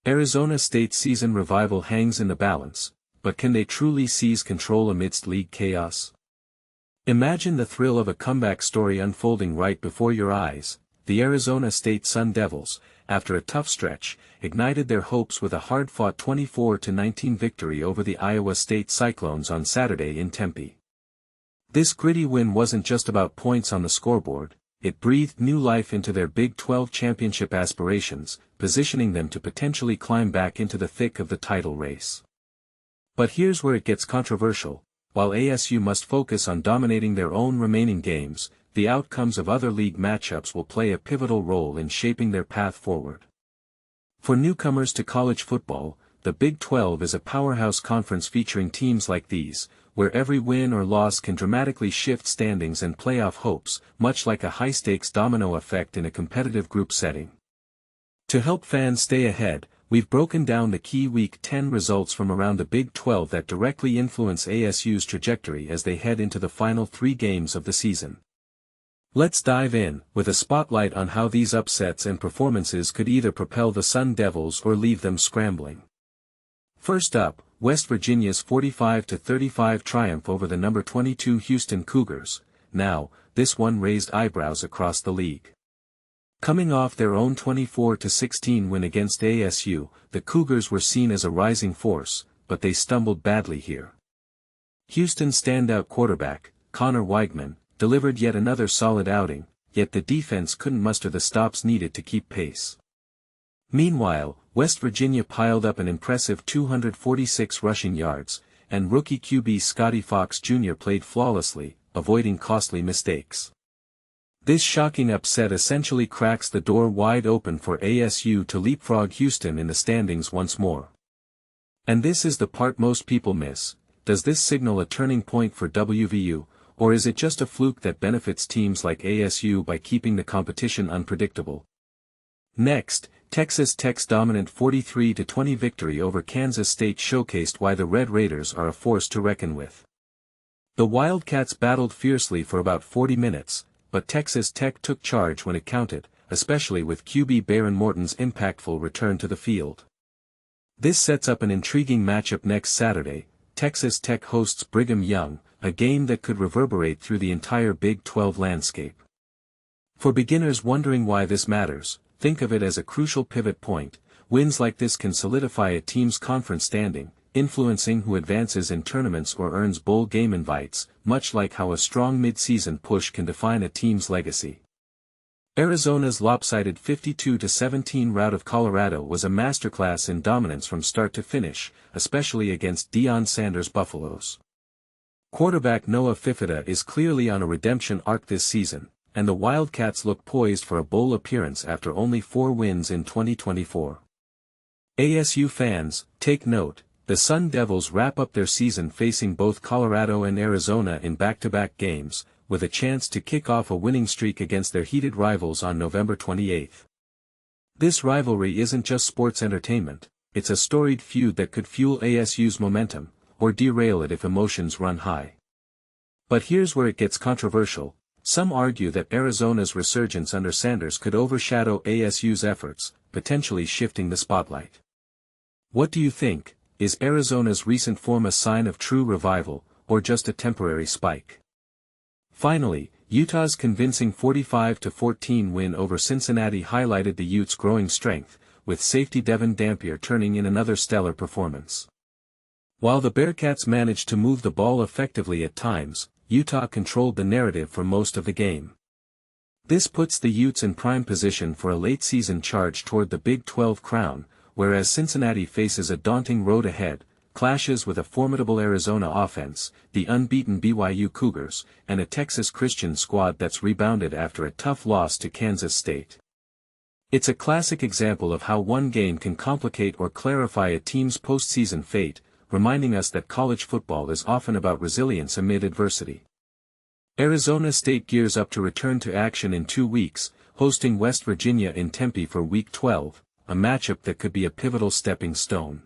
Arizona State's season revival hangs in the balance, but can they truly seize control amidst league chaos? Imagine the thrill of a comeback story unfolding right before your eyes. The Arizona State Sun Devils, after a tough stretch, ignited their hopes with a hard-fought 24-19 victory over the Iowa State Cyclones on Saturday in Tempe. This gritty win wasn't just about points on the scoreboard, it breathed new life into their Big 12 championship aspirations, positioning them to potentially climb back into the thick of the title race. But here's where it gets controversial. While ASU must focus on dominating their own remaining games, the outcomes of other league matchups will play a pivotal role in shaping their path forward. For newcomers to college football, the Big 12 is a powerhouse conference featuring teams like these, where every win or loss can dramatically shift standings and playoff hopes, much like a high-stakes domino effect in a competitive group setting. To help fans stay ahead, we've broken down the key Week 10 results from around the Big 12 that directly influence ASU's trajectory as they head into the final 3 games of the season. Let's dive in, with a spotlight on how these upsets and performances could either propel the Sun Devils or leave them scrambling. First up, West Virginia's 45-35 triumph over the number 22 Houston Cougars. Now, this one raised eyebrows across the league. Coming off their own 24-16 win against ASU, the Cougars were seen as a rising force, but they stumbled badly here. Houston's standout quarterback, Connor Weigman, delivered yet another solid outing, yet the defense couldn't muster the stops needed to keep pace. Meanwhile, West Virginia piled up an impressive 246 rushing yards, and rookie QB Scotty Fox Jr. played flawlessly, avoiding costly mistakes. This shocking upset essentially cracks the door wide open for ASU to leapfrog Houston in the standings once more. And this is the part most people miss. Does this signal a turning point for WVU, or is it just a fluke that benefits teams like ASU by keeping the competition unpredictable? Next, Texas Tech's dominant 43-20 victory over Kansas State showcased why the Red Raiders are a force to reckon with. The Wildcats battled fiercely for about 40 minutes, but Texas Tech took charge when it counted, especially with QB Baron Morton's impactful return to the field. This sets up an intriguing matchup next Saturday. Texas Tech hosts Brigham Young, a game that could reverberate through the entire Big 12 landscape. For beginners wondering why this matters, think of it as a crucial pivot point. Wins like this can solidify a team's conference standing, influencing who advances in tournaments or earns bowl game invites, much like how a strong mid-season push can define a team's legacy. Arizona's lopsided 52-17 rout of Colorado was a masterclass in dominance from start to finish, especially against Deion Sanders' Buffaloes. Quarterback Noah Fifita is clearly on a redemption arc this season, and the Wildcats look poised for a bowl appearance after only 4 wins in 2024. ASU fans, take note, the Sun Devils wrap up their season facing both Colorado and Arizona in back-to-back games, with a chance to kick off a winning streak against their heated rivals on November 28. This rivalry isn't just sports entertainment, it's a storied feud that could fuel ASU's momentum, or derail it if emotions run high. But here's where it gets controversial. Some argue that Arizona's resurgence under Sanders could overshadow ASU's efforts, potentially shifting the spotlight. What do you think? Is Arizona's recent form a sign of true revival, or just a temporary spike? Finally, Utah's convincing 45-14 win over Cincinnati highlighted the Utes' growing strength, with safety Devin Dampier turning in another stellar performance. While the Bearcats managed to move the ball effectively at times, Utah controlled the narrative for most of the game. This puts the Utes in prime position for a late-season charge toward the Big 12 crown, whereas Cincinnati faces a daunting road ahead, clashes with a formidable Arizona offense, the unbeaten BYU Cougars, and a Texas Christian squad that's rebounded after a tough loss to Kansas State. It's a classic example of how one game can complicate or clarify a team's postseason fate, reminding us that college football is often about resilience amid adversity. Arizona State gears up to return to action in 2 weeks, hosting West Virginia in Tempe for Week 12, a matchup that could be a pivotal stepping stone.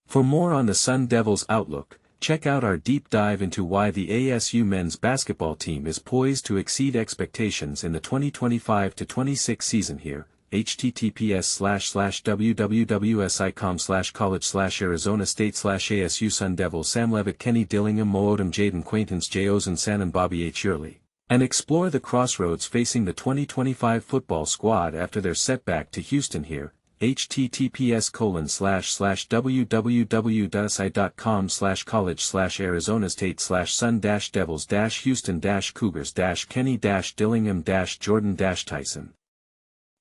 For more on the Sun Devils' outlook, check out our deep dive into why the ASU men's basketball team is poised to exceed expectations in the 2025-26 season here. https://www.sicom/college/Arizona State/ASU Sun Devils Sam Levitt Kenny Dillingham Mo Odom Jaden Quaintance J. Ozensan and Bobby H. Yearly, and explore the crossroads facing the 2025 football squad after their setback to Houston here. https://www.si.com/college/Arizona State/Sun-Devils-Kenny-Dillingham-Jordan-Tyson.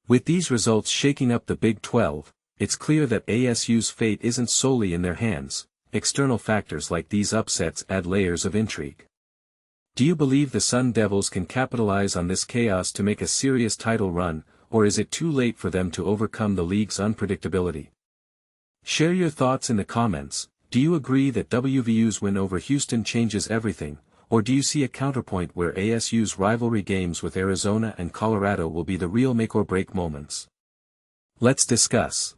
With these results shaking up the Big 12, it's clear that ASU's fate isn't solely in their hands. External factors like these upsets add layers of intrigue. Do you believe the Sun Devils can capitalize on this chaos to make a serious title run, or is it too late for them to overcome the league's unpredictability? Share your thoughts in the comments. Do you agree that WVU's win over Houston changes everything, or do you see a counterpoint where ASU's rivalry games with Arizona and Colorado will be the real make-or-break moments? Let's discuss.